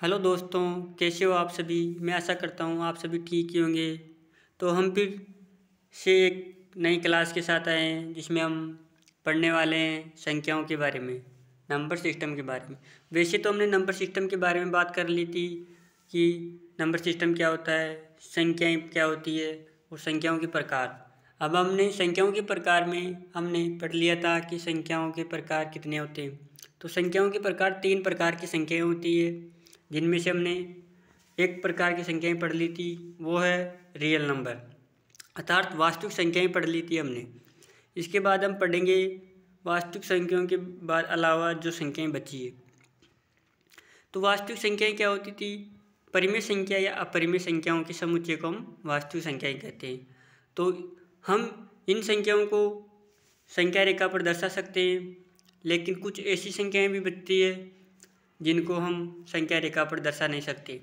Hello दोस्तों, कैसे हो आप सभी। मैं आशा करता हूँ आप सभी ठीक ही होंगे। तो हम फिर से एक नई क्लास के साथ आए हैं जिसमें हम पढ़ने वाले हैं संख्याओं के बारे में, नंबर सिस्टम के बारे में। वैसे तो हमने नंबर सिस्टम के बारे में बात कर ली थी कि नंबर सिस्टम क्या होता है, संख्याएँ क्या होती है और संख्याओं के प्रकार। अब हमने संख्याओं के प्रकार में हमने पढ़ लिया था कि संख्याओं के प्रकार कितने होते हैं। तो संख्याओं के प्रकार 3 प्रकार की संख्याएँ होती है, जिनमें से हमने एक प्रकार की संख्याएँ पढ़ ली थी, वो है रियल नंबर, अर्थात वास्तविक संख्याएँ पढ़ ली थी हमने। इसके बाद हम पढ़ेंगे वास्तविक संख्याओं के बाद अलावा जो संख्याएँ बची है। तो वास्तविक संख्याएँ क्या होती थी, परिमेय संख्या या अपरिमेय संख्याओं के समुच्चय को हम वास्तविक संख्याएँ कहते हैं। तो हम इन संख्याओं को संख्या रेखा पर दर्शा सकते हैं, लेकिन कुछ ऐसी संख्याएँ भी बचती है जिनको हम संख्या रेखा पर दर्शा नहीं सकते।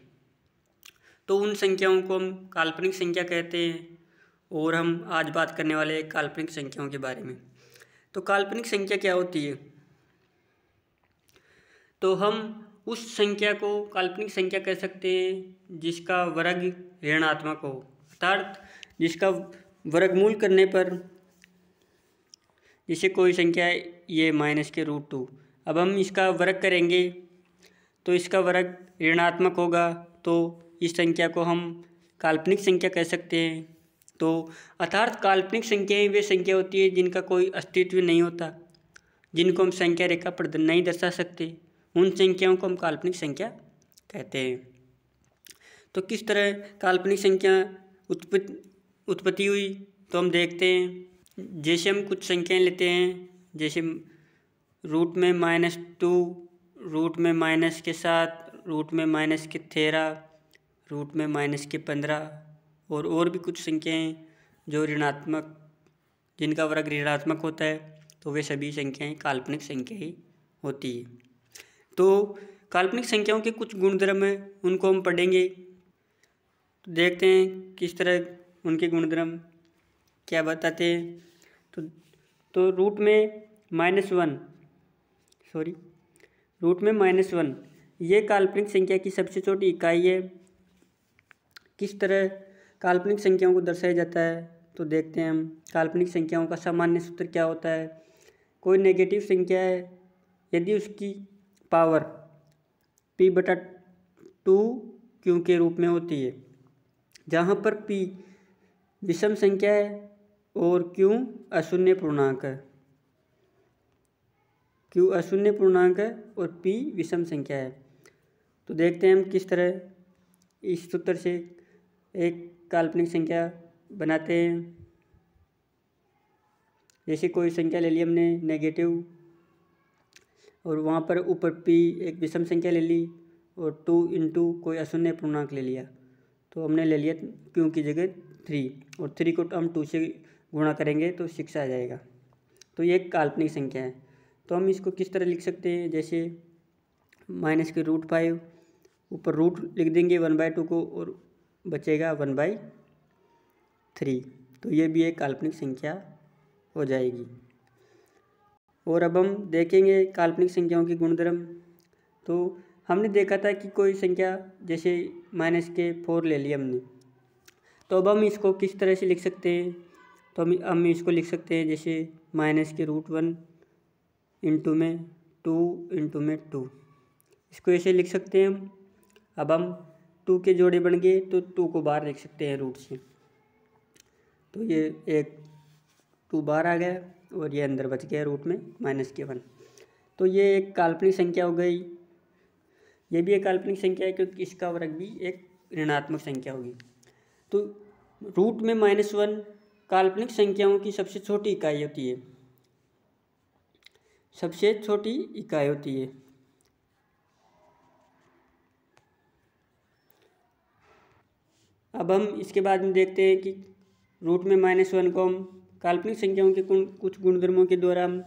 तो उन संख्याओं को हम काल्पनिक संख्या कहते हैं और हम आज बात करने वाले हैं काल्पनिक संख्याओं के बारे में। तो काल्पनिक संख्या क्या होती है, तो हम उस संख्या को काल्पनिक संख्या कह सकते हैं जिसका वर्ग ऋणात्मक हो, अर्थात जिसका वर्गमूल करने पर, जैसे कोई संख्या है ये -√2, अब हम इसका वर्ग करेंगे तो इसका वर्ग ऋणात्मक होगा, तो इस संख्या को हम काल्पनिक संख्या कह सकते हैं। तो अर्थात काल्पनिक संख्याएँ वे संख्या होती है जिनका कोई अस्तित्व नहीं होता, जिनको हम संख्या रेखा पर नहीं दर्शा सकते, उन संख्याओं को हम काल्पनिक संख्या कहते हैं। तो किस तरह काल्पनिक संख्या उत्पत्ति हुई, तो हम देखते हैं। जैसे हम कुछ संख्याएँ लेते हैं, जैसे रूट में -2, रूट में माइनस के 7, रूट में -13, रूट में -15 और भी कुछ संख्याएँ जो ऋणात्मक, जिनका वर्ग ऋणात्मक होता है, तो वे सभी संख्याएँ काल्पनिक संख्या ही होती है। तो काल्पनिक संख्याओं के कुछ गुणधर्म हैं, उनको हम पढ़ेंगे। तो देखते हैं किस तरह उनके गुणधर्म क्या बताते हैं। तो रूट में -1 ये काल्पनिक संख्या की सबसे छोटी इकाई है। किस तरह काल्पनिक संख्याओं को दर्शाया जाता है, तो देखते हैं हम। काल्पनिक संख्याओं का सामान्य सूत्र क्या होता है, कोई नेगेटिव संख्या है यदि उसकी पावर p/2 के रूप में होती है, जहाँ पर p विषम संख्या है और q अशून्य पूर्णांक है और p विषम संख्या है। तो देखते हैं हम किस तरह इस सूत्र से एक काल्पनिक संख्या बनाते हैं। जैसे कोई संख्या ले ली हमने नेगेटिव, और वहाँ पर ऊपर p एक विषम संख्या ले ली और 2 × कोई अशून्य पूर्णांक ले लिया, तो हमने ले लिया q की जगह 3, और 3 को हम 2 से गुणा करेंगे तो 6 आ जाएगा। तो ये एक काल्पनिक संख्या है। तो हम इसको किस तरह लिख सकते हैं, जैसे -√5, ऊपर रूट लिख देंगे 1/2 को और बचेगा 1/3, तो ये भी एक काल्पनिक संख्या हो जाएगी। और अब हम देखेंगे काल्पनिक संख्याओं के गुणधर्म। तो हमने देखा था कि कोई संख्या जैसे -4 ले लिया हमने, तो अब हम इसको किस तरह से लिख सकते हैं, तो हम इसको लिख सकते हैं जैसे -√1 × 2 इसको ऐसे लिख सकते हैं हम। अब हम 2 के जोड़े बन गए तो 2 को बाहर लिख सकते हैं रूट से, तो ये एक 2 बाहर आ गया और ये अंदर बच गया रूट में -1। तो ये एक काल्पनिक संख्या हो गई। ये भी एक काल्पनिक संख्या है क्योंकि इसका वर्ग भी एक ऋणात्मक संख्या होगी। तो रूट में -1 काल्पनिक संख्याओं की सबसे छोटी इकाई होती है, अब हम इसके बाद में देखते हैं कि रूट में -1 को हम काल्पनिक संख्याओं के कुछ गुणधर्मों के द्वारा हम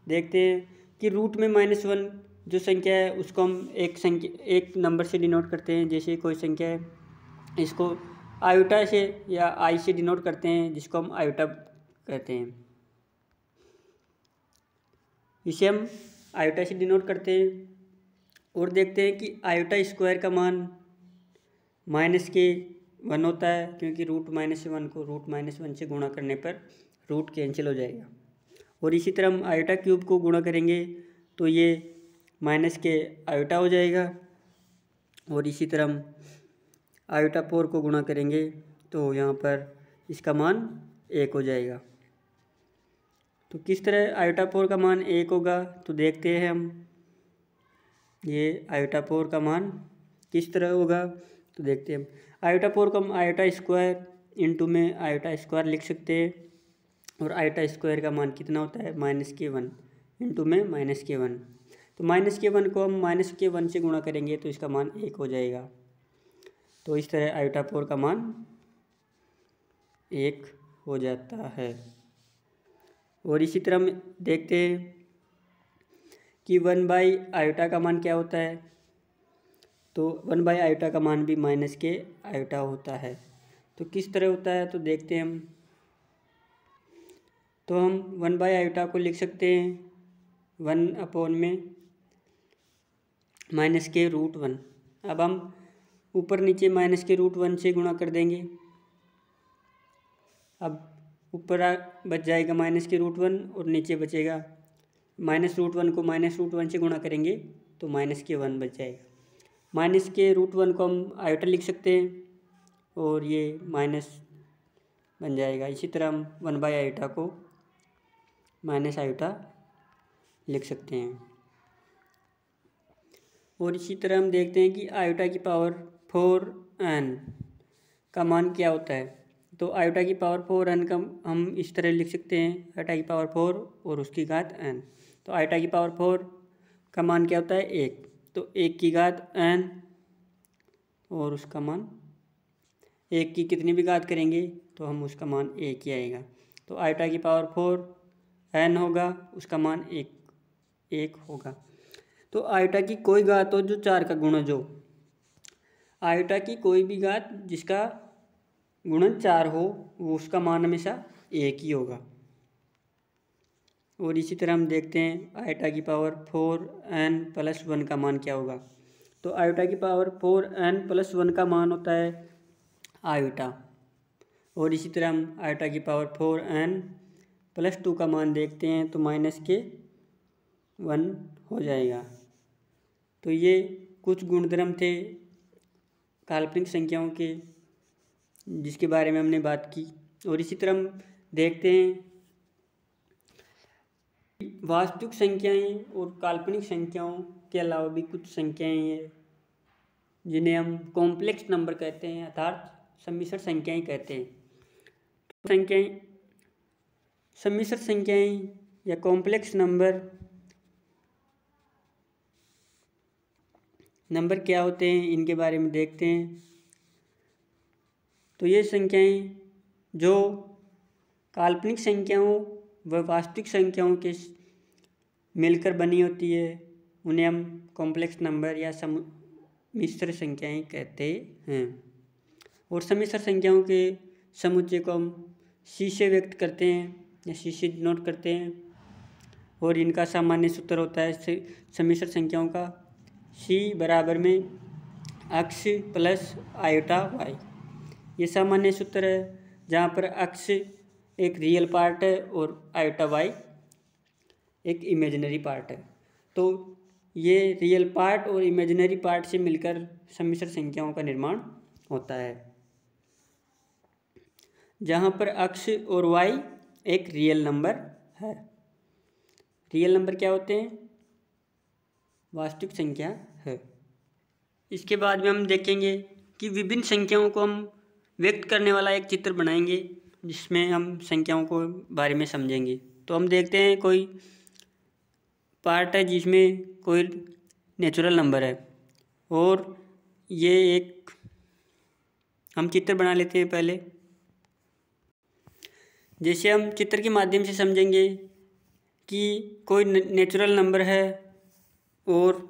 देखते हैं कि रूट में -1 जो संख्या है उसको हम एक नंबर से डिनोट करते हैं। जैसे कोई संख्या है, इसको आयोटा से या आई से डिनोट करते हैं, जिसको हम आयोटा कहते हैं। इसे हम आयोटा से डिनोट करते हैं। और देखते हैं कि आयोटा स्क्वायर का मान -1 होता है, क्योंकि √-1 को √-1 से गुणा करने पर रूट कैंसिल हो जाएगा। और इसी तरह हम आयोटा क्यूब को गुणा करेंगे तो ये -आयोटा हो जाएगा। और इसी तरह हम आयोटा 4 को गुणा करेंगे तो यहाँ पर इसका मान 1 हो जाएगा। तो किस तरह आयोटा 4 का मान 1 होगा, तो देखते हैं हम ये आयोटा 4 का मान किस तरह होगा। तो देखते हैं हम आयोटा 4 को हम आयोटा स्क्वायर इंटू में आयोटा स्क्वायर लिख सकते हैं। और आयोटा स्क्वायर का मान कितना होता है, -1 इंटू में -1। तो -1 को हम -1 से गुणा करेंगे तो इसका मान 1 हो जाएगा। तो इस तरह आयोटा 4 का मान 1 हो जाता है। और इसी तरह हम देखते हैं कि 1/आयोटा का मान क्या होता है। तो 1/आयोटा का मान भी -आयोटा होता है। तो किस तरह होता है, तो देखते हैं हम। तो हम 1/आयोटा को लिख सकते हैं 1/में -√1। अब हम ऊपर नीचे -√1 से गुणा कर देंगे। अब ऊपर बच जाएगा -√1 और नीचे बचेगा -√1 को -√1 से गुणा करेंगे तो -1 बच जाएगा। -√1 को हम आयोटा लिख सकते हैं और ये माइनस बन जाएगा। इसी तरह हम 1/आयोटा को -आयोटा लिख सकते हैं। और इसी तरह हम देखते हैं कि आयोटा की पावर 4n का मान क्या होता है। तो आयोटा की पावर 4n का हम इस तरह लिख सकते हैं, आयोटा की पावर 4 और उसकी घात n। तो आयोटा की पावर 4 का मान क्या होता है, 1। तो 1 की घात n और उसका मान 1 की कितनी भी घात करेंगे तो हम उसका मान 1 ही आएगा। तो आयोटा की पावर 4n होगा, उसका मान 1 होगा। तो आयोटा की कोई घात हो जो 4 का गुणज हो, आयोटा की कोई भी घात जिसका गुणन 4 हो वो उसका मान हमेशा 1 ही होगा। और इसी तरह हम देखते हैं आयोटा की पावर 4n+1 का मान क्या होगा। तो आयोटा की पावर 4n+1 का मान होता है आयोटा। और इसी तरह हम आयोटा की पावर 4n+2 का मान देखते हैं तो -1 हो जाएगा। तो ये कुछ गुणधर्म थे काल्पनिक संख्याओं के, जिसके बारे में हमने बात की। और इसी तरह हम देखते हैं वास्तविक संख्याएं और काल्पनिक संख्याओं के अलावा भी कुछ संख्याएं हैं जिन्हें हम कॉम्प्लेक्स नंबर कहते हैं, अर्थात सम्मिश्र संख्याएं कहते हैं। तो सम्मिश्र संख्याएं या कॉम्प्लेक्स नंबर क्या होते हैं, इनके बारे में देखते हैं। तो ये संख्याएं जो काल्पनिक संख्याओं व वास्तविक संख्याओं के मिलकर बनी होती है उन्हें हम कॉम्प्लेक्स नंबर या सम्मिश्र संख्याएं कहते हैं। और सम्मिश्र संख्याओं के समुच्चय को हम C से व्यक्त करते हैं या C से डिनोट करते हैं। और इनका सामान्य सूत्र होता है सम्मिश्र संख्याओं का C बराबर में अक्ष प्लस आयोटा y। ये सामान्य सूत्र है जहाँ पर अक्ष एक रियल पार्ट है और आयोटा y एक इमेजिनरी पार्ट है। तो ये रियल पार्ट और इमेजिनरी पार्ट से मिलकर सम्मिश्र संख्याओं का निर्माण होता है, जहाँ पर अक्ष और y एक रियल नंबर है। रियल नंबर क्या होते हैं, वास्तविक संख्या है। इसके बाद में हम देखेंगे कि विभिन्न संख्याओं को हम व्यक्त करने वाला एक चित्र बनाएंगे जिसमें हम संख्याओं को बारे में समझेंगे। तो हम देखते हैं कोई पार्ट है जिसमें कोई नेचुरल नंबर है और ये एक हम चित्र बना लेते हैं। पहले जैसे हम चित्र के माध्यम से समझेंगे कि कोई नेचुरल नंबर है और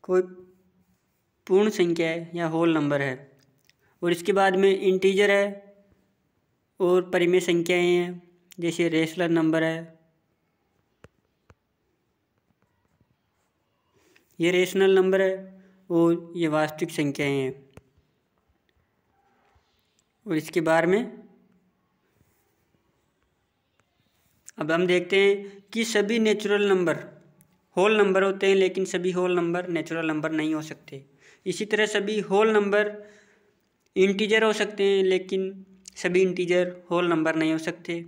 कोई पूर्ण संख्या है या होल नंबर है, और इसके बाद में इंटीजर है और परिमेय संख्याएं हैं जैसे रेशनल नंबर है। ये रेशनल नंबर है और ये वास्तविक संख्याएं हैं। और इसके बारे में अब हम देखते हैं कि सभी नेचुरल नंबर होल नंबर होते हैं, लेकिन सभी होल नंबर नेचुरल नंबर नहीं हो सकते। इसी तरह सभी होल नंबर इंटीजर हो सकते हैं, लेकिन सभी इंटीजर होल नंबर नहीं हो सकते।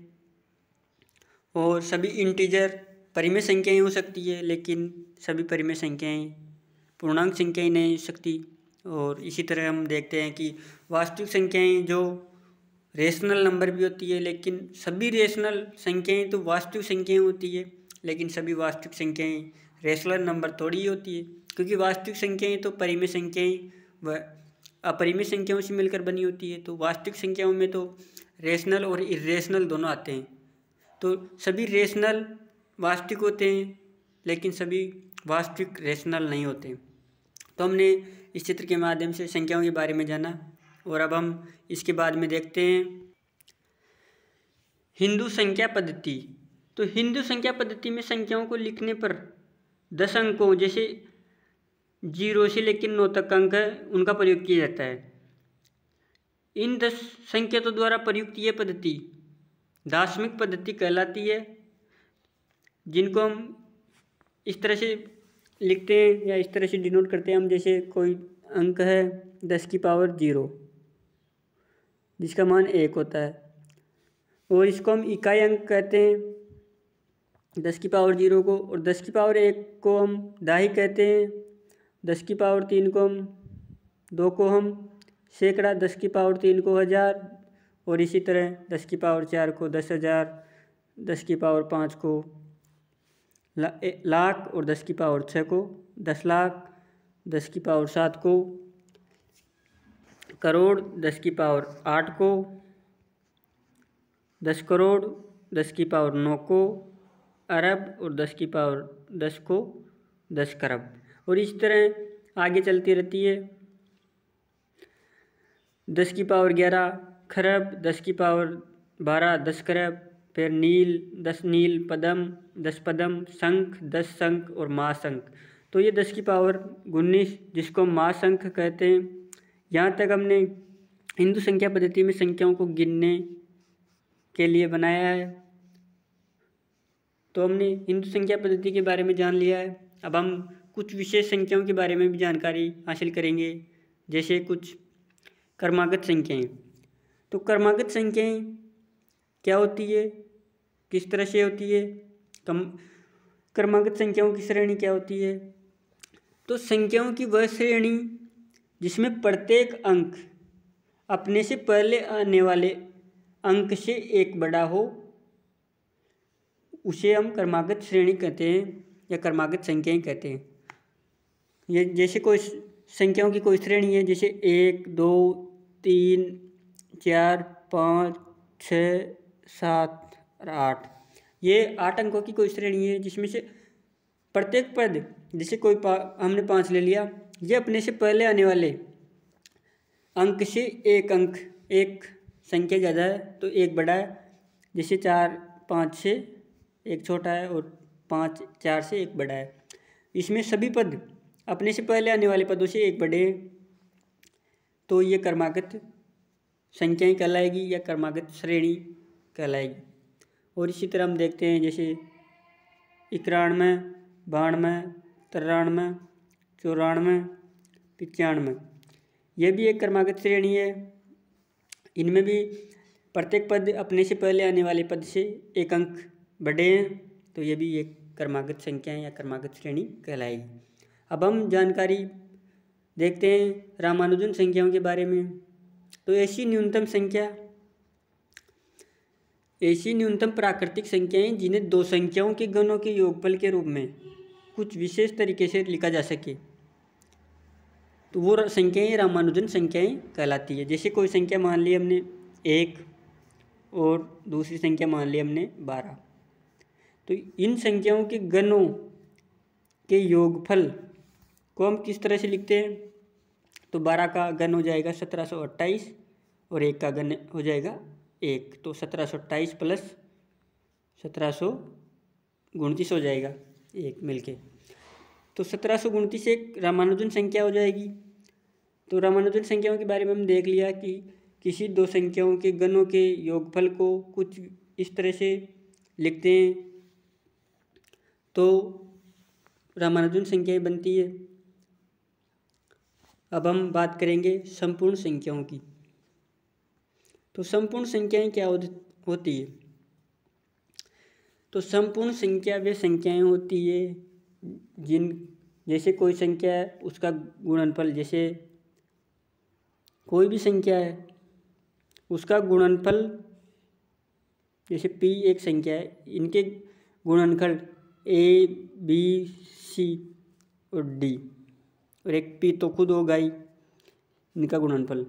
और सभी इंटीजर परिमेय संख्याएं हो सकती है, लेकिन सभी परिमेय संख्याएं पूर्णांक संख्याएं नहीं हो सकती। और इसी तरह हम देखते हैं कि वास्तविक संख्याएं जो रेशनल नंबर भी होती है, लेकिन सभी रेशनल संख्याएं तो वास्तविक संख्याएं होती है, लेकिन सभी वास्तविक संख्याएं रेशनल नंबर थोड़ी ही होती है, क्योंकि वास्तविक संख्याएं तो परिमेय संख्याएं व अपरिमेय संख्याओं से मिलकर बनी होती है। तो वास्तविक संख्याओं में तो रेशनल और इरेशनल दोनों आते हैं। तो सभी रेशनल वास्तविक होते हैं, लेकिन सभी वास्तविक रेशनल नहीं होते। तो हमने इस चित्र के माध्यम से संख्याओं के बारे में जाना, और अब हम इसके बाद में देखते हैं हिंदू संख्या पद्धति। तो हिंदू संख्या पद्धति में संख्याओं को लिखने पर 10 अंकों जैसे 0 से लेकर 9 तक अंक है उनका प्रयोग किया जाता है। इन 10 संकेतों द्वारा प्रयुक्त ये पद्धति दार्शनिक पद्धति कहलाती है, जिनको हम इस तरह से लिखते हैं या इस तरह से डिनोट करते हैं हम। जैसे कोई अंक है 10 की पावर 0 जिसका मान 1 होता है, और इसको हम इकाई अंक कहते हैं 10 की पावर 0 को। और 10 की पावर 1 को हम दहाई कहते हैं, 10 की पावर 3 को हम 2 को हम सैकड़ा, 10 की पावर 3 को 1000, और इसी तरह 10 की पावर 4 को 10,000, 10 की पावर 5 को लाख, और 10 की पावर 6 को 10 लाख, 10 की पावर 7 को करोड़, 10 की पावर 8 को 10 करोड़, 10 की पावर 9 को अरब, और 10 की पावर 10 को 10 खरब, और इस तरह आगे चलती रहती है। 10 की पावर 11 खरब, 10 की पावर 12 10 खरब, फिर नील 10 नील, पदम 10 पदम, शंख 10 शंख, और महाशंख। तो ये 10 की पावर 19 जिसको हम महाशंख कहते हैं। यहाँ तक हमने हिंदू संख्या पद्धति में संख्याओं को गिनने के लिए बनाया है। तो हमने हिंदू संख्या पद्धति के बारे में जान लिया है। अब हम कुछ विशेष संख्याओं के बारे में भी जानकारी हासिल करेंगे, जैसे कुछ क्रमागत संख्याएं। तो क्रमागत संख्याएं क्या होती है, किस तरह से होती है, क्रमागत संख्याओं की श्रेणी क्या होती है। तो संख्याओं की वह श्रेणी जिसमें प्रत्येक अंक अपने से पहले आने वाले अंक से एक बड़ा हो, उसे हम क्रमागत श्रेणी कहते हैं या क्रमागत संख्याएं कहते हैं। ये जैसे कोई संख्याओं की कोई श्रेणी है, जैसे 1 2 3 4 5 6 7 और 8, ये 8 अंकों की कोई श्रेणी है, जिसमें से प्रत्येक पद, जैसे कोई हमने 5 ले लिया, ये अपने से पहले आने वाले अंक से एक अंक, एक संख्या ज़्यादा है तो एक बड़ा है। जैसे 4 5 से एक छोटा है और 5 4 से एक बड़ा है। इसमें सभी पद अपने से पहले आने वाले पदों से एक बड़े हैं, तो ये क्रमागत संख्याएं कहलाएगी या क्रमागत श्रेणी कहलाएगी। और इसी तरह हम देखते हैं जैसे 91 92 93 94 95, यह भी एक क्रमागत श्रेणी है। इनमें भी प्रत्येक पद अपने से पहले आने वाले पद से एक अंक बड़े हैं, तो ये भी एक क्रमागत संख्याएं या क्रमागत श्रेणी कहलाएगी। अब हम जानकारी देखते हैं रामानुजन संख्याओं के बारे में। तो ऐसी न्यूनतम प्राकृतिक संख्याएं जिन्हें दो संख्याओं के गणों के योगफल के रूप में कुछ विशेष तरीके से लिखा जा सके, तो वो संख्याएं रामानुजन संख्याएं कहलाती है। जैसे कोई संख्या मान ली हमने 1 और दूसरी संख्या मान ली हमने 12, तो इन संख्याओं के गणों के योगफल को हम किस तरह से लिखते हैं। तो 12 का घन हो जाएगा 1728 और 1 का घन हो जाएगा 1, तो 1728 प्लस 1729 हो जाएगा 1 मिलके। तो 1729 एक रामानुजन संख्या हो जाएगी। तो रामानुजन संख्याओं के बारे में हम देख लिया कि किसी दो संख्याओं के गणों के योगफल को कुछ इस तरह से लिखते हैं तो रामानुजन संख्याएं बनती है। अब हम बात करेंगे संपूर्ण संख्याओं की। तो संपूर्ण संख्याएं क्या होती है? तो संपूर्ण संख्या वे संख्याएं होती है जैसे कोई संख्या है उसका गुणनफल, जैसे कोई भी संख्या है उसका गुणनफल, जैसे p एक संख्या है, इनके गुणनखंड a b c और d, और एक p तो खुद होगा ही इनका गुणनफल।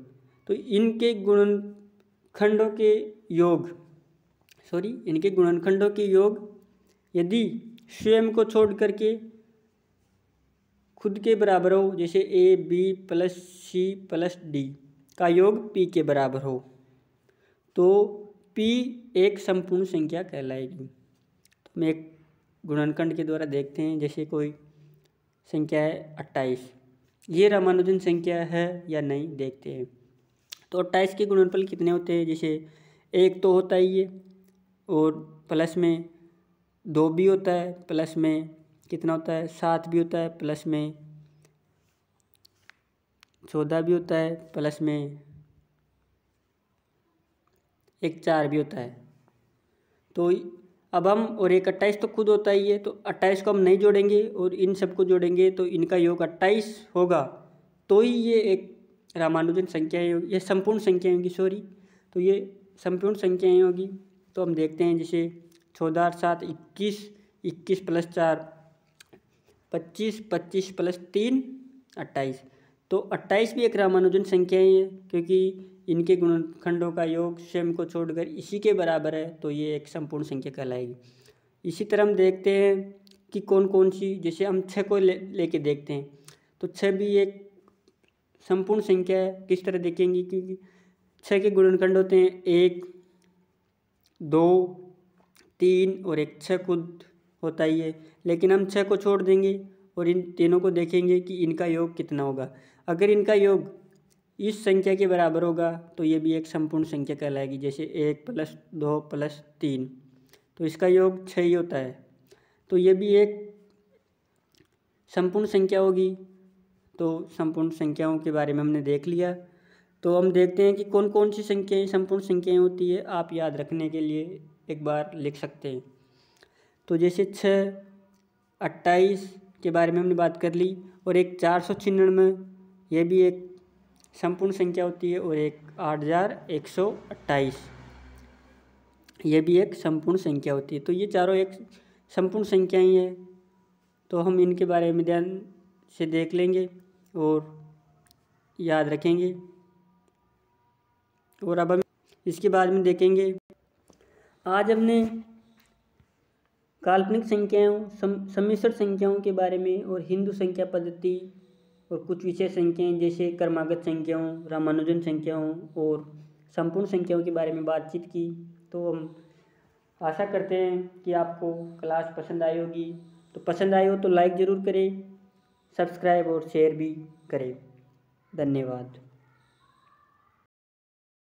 तो इनके गुणनखंडों के योग यदि स्वयं को छोड़ करके खुद के बराबर हो, जैसे a b plus c plus d का योग p के बराबर हो, तो p एक संपूर्ण संख्या कहलाएगी। तो हम एक गुणनखंड के द्वारा देखते हैं। जैसे कोई संख्या है 28, ये रामानुजन संख्या है या नहीं देखते हैं। तो 28 के गुणनफल कितने होते हैं? जैसे एक तो होता ही है, और प्लस में 2 भी होता है, प्लस में कितना होता है 7 भी होता है, प्लस में 14 भी होता है, प्लस में एक 4 भी होता है। तो अब हम, और एक 28 तो खुद होता ही है, तो 28 को हम नहीं जोड़ेंगे और इन सबको जोड़ेंगे तो इनका योग 28 होगा, तो ही ये एक रामानुजन संख्याएं होगी, ये संपूर्ण संख्याएं होगी, सॉरी। तो ये संपूर्ण संख्याएं होगी। तो हम देखते हैं जैसे 14 और 7 21, 21 प्लस 4 25, 25 प्लस 3 28। तो 28 भी एक रामानुजन संख्याएं है, क्योंकि इनके गुणनखंडों का योग स्वयं को छोड़कर इसी के बराबर है, तो ये एक संपूर्ण संख्या कहलाएगी। इसी तरह हम देखते हैं कि कौन कौन सी, जैसे हम 6 को लेके देखते हैं, तो 6 भी एक संपूर्ण संख्या है। किस तरह देखेंगे? क्योंकि 6 के गुणनखंड होते हैं 1 2 3 और एक 6 खुद होता ही है, लेकिन हम 6 को छोड़ देंगे और इन तीनों को देखेंगे कि इनका योग कितना होगा। अगर इनका योग इस संख्या के बराबर होगा तो ये भी एक संपूर्ण संख्या कहलाएगी। जैसे 1 प्लस 2 प्लस 3, तो इसका योग 6 ही होता है, तो ये भी एक संपूर्ण संख्या होगी। तो संपूर्ण संख्याओं के बारे में हमने देख लिया। तो हम देखते हैं कि कौन कौन सी संख्याएं संपूर्ण संख्याएं होती है। आप याद रखने के लिए एक बार लिख सकते हैं। तो जैसे 6, 28 के बारे में हमने बात कर ली, और एक 496, ये भी एक संपूर्ण संख्या होती है, और एक 8128, ये भी एक संपूर्ण संख्या होती है। तो ये चारों एक संपूर्ण संख्याएं हैं। तो हम इनके बारे में ध्यान से देख लेंगे और याद रखेंगे। और अब हम इसके बाद में देखेंगे, आज हमने काल्पनिक संख्याओं, सम्मिश्र संख्याओं के बारे में और हिंदू संख्या पद्धति और कुछ विशेष संख्याएं जैसे क्रमागत संख्याओं, रामानुजन संख्याओं और संपूर्ण संख्याओं के बारे में बातचीत की। तो हम आशा करते हैं कि आपको क्लास पसंद आई होगी। तो पसंद आई हो तो लाइक ज़रूर करें, सब्सक्राइब और शेयर भी करें। धन्यवाद।